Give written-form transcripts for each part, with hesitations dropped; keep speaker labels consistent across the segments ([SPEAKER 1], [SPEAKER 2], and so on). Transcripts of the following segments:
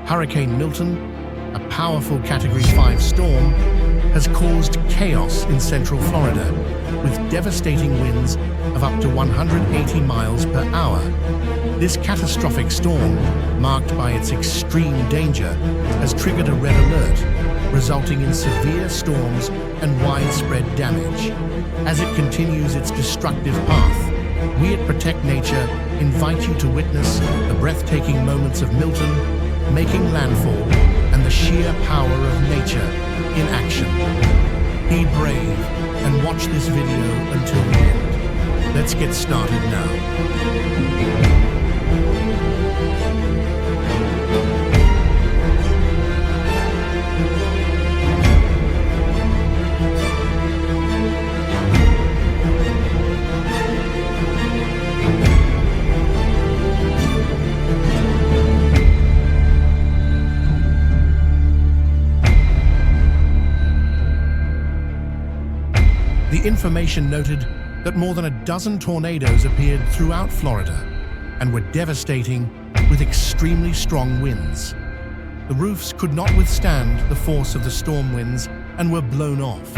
[SPEAKER 1] Hurricane Milton, a powerful Category 5 storm, has caused chaos in central Florida, with devastating winds of up to 180 miles per hour. This catastrophic storm, marked by its extreme danger, has triggered a red alert, resulting in severe storms and widespread damage. As it continues its destructive path, we at Protect Nature invite you to witness the breathtaking moments of Milton making landfall and the sheer power of nature in action. Be brave and watch this video until the end. Let's get started now. The information noted that more than a dozen tornadoes appeared throughout Florida and were devastating with extremely strong winds. The roofs could not withstand the force of the storm winds and were blown off.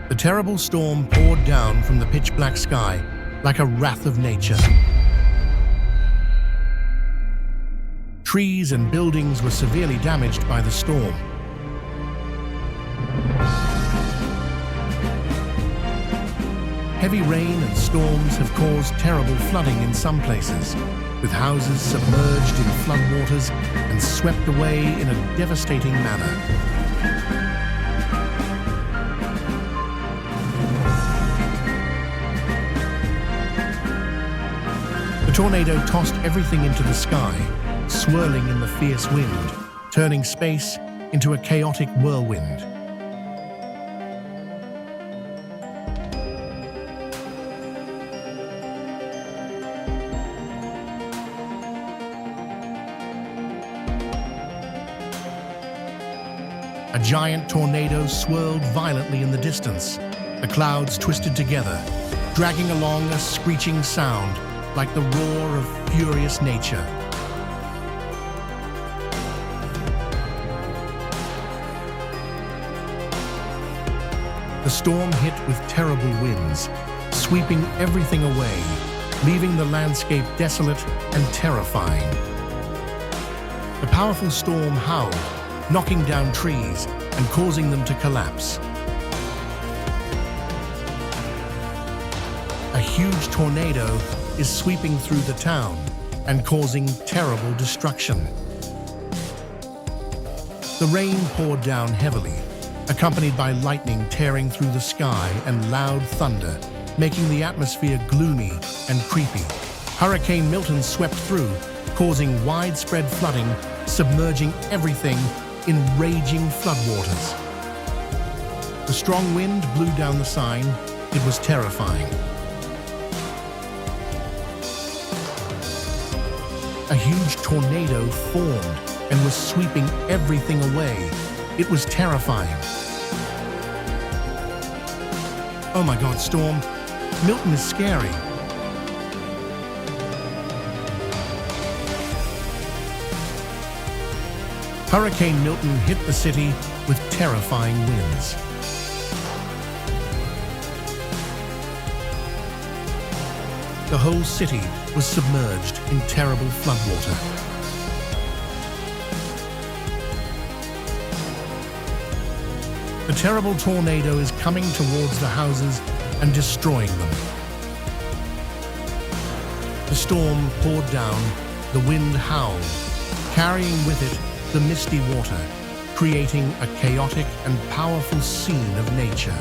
[SPEAKER 1] The terrible storm poured down from the pitch-black sky like a wrath of nature. Trees and buildings were severely damaged by the storm. Heavy rain and storms have caused terrible flooding in some places, with houses submerged in floodwaters and swept away in a devastating manner. The tornado tossed everything into the sky, swirling in the fierce wind, turning space into a chaotic whirlwind. A giant tornado swirled violently in the distance. The clouds twisted together, dragging along a screeching sound like the roar of furious nature. The storm hit with terrible winds, sweeping everything away, leaving the landscape desolate and terrifying. The powerful storm howled, knocking down trees and causing them to collapse. A huge tornado is sweeping through the town and causing terrible destruction. The rain poured down heavily, accompanied by lightning tearing through the sky and loud thunder, making the atmosphere gloomy and creepy. Hurricane Milton swept through, causing widespread flooding, submerging everything in raging floodwaters. The strong wind blew down the sign. It was terrifying. A huge tornado formed and was sweeping everything away. It was terrifying. Oh my God, Storm. Milton is scary. Hurricane Milton hit the city with terrifying winds. The whole city was submerged in terrible floodwater. The terrible tornado is coming towards the houses and destroying them. The storm poured down, the wind howled, carrying with it the misty water, creating a chaotic and powerful scene of nature.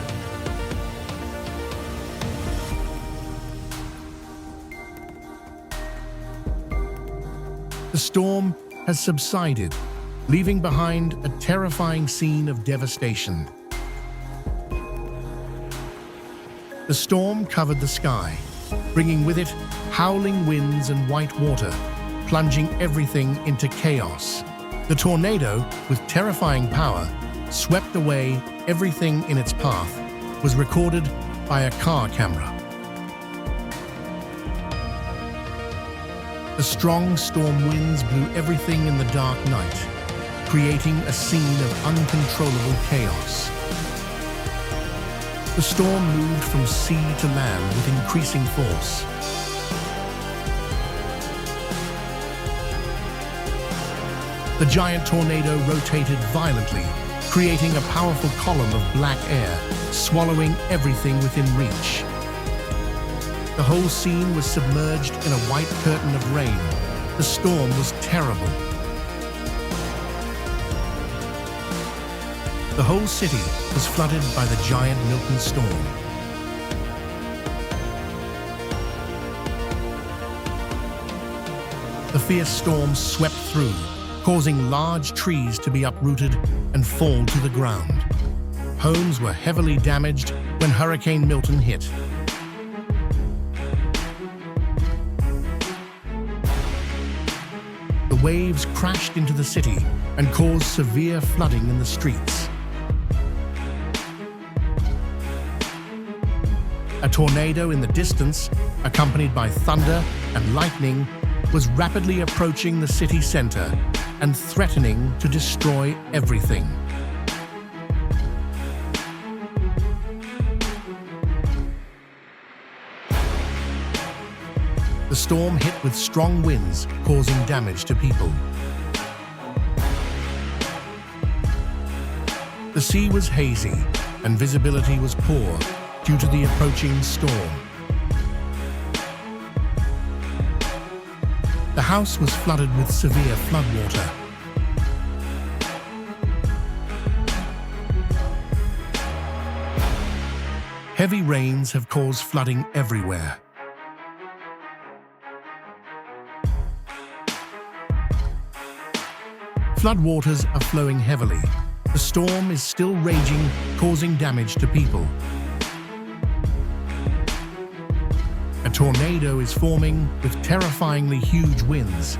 [SPEAKER 1] The storm has subsided, leaving behind a terrifying scene of devastation. The storm covered the sky, bringing with it howling winds and white water, plunging everything into chaos. The tornado, with terrifying power, swept away everything in its path, was recorded by a car camera. The strong storm winds blew everything in the dark night, creating a scene of uncontrollable chaos. The storm moved from sea to land with increasing force. The giant tornado rotated violently, creating a powerful column of black air, swallowing everything within reach. The whole scene was submerged in a white curtain of rain. The storm was terrible. The whole city was flooded by the giant Milton storm. The fierce storm swept through, causing large trees to be uprooted and fall to the ground. Homes were heavily damaged when Hurricane Milton hit. The waves crashed into the city and caused severe flooding in the streets. A tornado in the distance, accompanied by thunder and lightning, was rapidly approaching the city center and threatening to destroy everything. The storm hit with strong winds, causing damage to people. The sea was hazy, and visibility was poor due to the approaching storm. The house was flooded with severe floodwater. Heavy rains have caused flooding everywhere. Floodwaters are flowing heavily. The storm is still raging, causing damage to people. A tornado is forming with terrifyingly huge winds.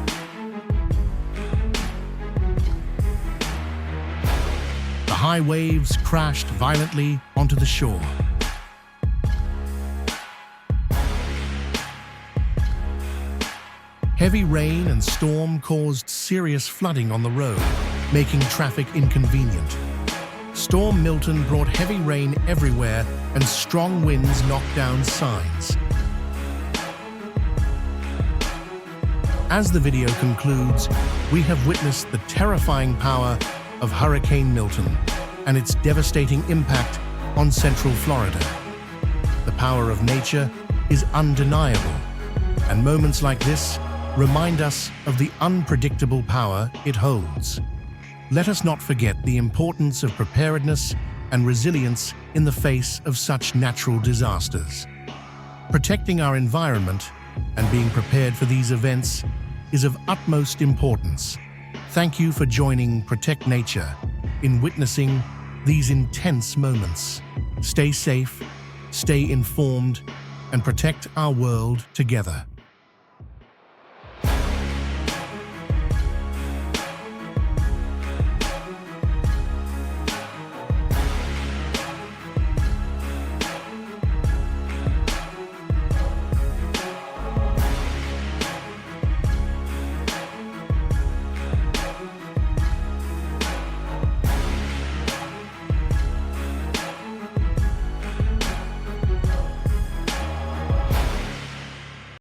[SPEAKER 1] The high waves crashed violently onto the shore. Heavy rain and storm caused serious flooding on the road, making traffic inconvenient. Storm Milton brought heavy rain everywhere and strong winds knocked down signs. As the video concludes, we have witnessed the terrifying power of Hurricane Milton and its devastating impact on Central Florida. The power of nature is undeniable, and moments like this remind us of the unpredictable power it holds. Let us not forget the importance of preparedness and resilience in the face of such natural disasters. Protecting our environment and being prepared for these events is of utmost importance. Thank you for joining Protect Nature in witnessing these intense moments. Stay safe, stay informed, and protect our world together.